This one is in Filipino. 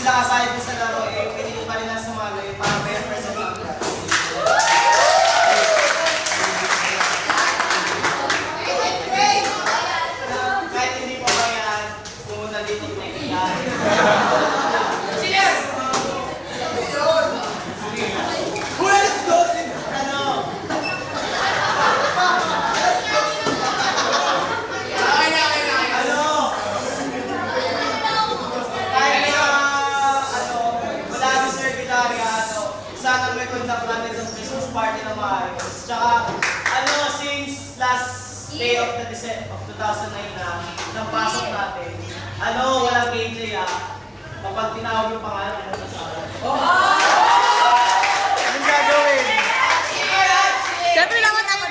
nakasali ko sa laro, eh, pinili pa rin na sumalo, eh, para may representative ka. Kahit hindi pa ba yan, pumunta dito na ikiyan. Sana may conduct natin sa Christmas party na maayos. Tsaka, since last day of the of 2009 na, nang pasok natin, walang KJ kapag tinawag yung pangalan, ano sa akin? Anong gagawin? Siyempre naman ako.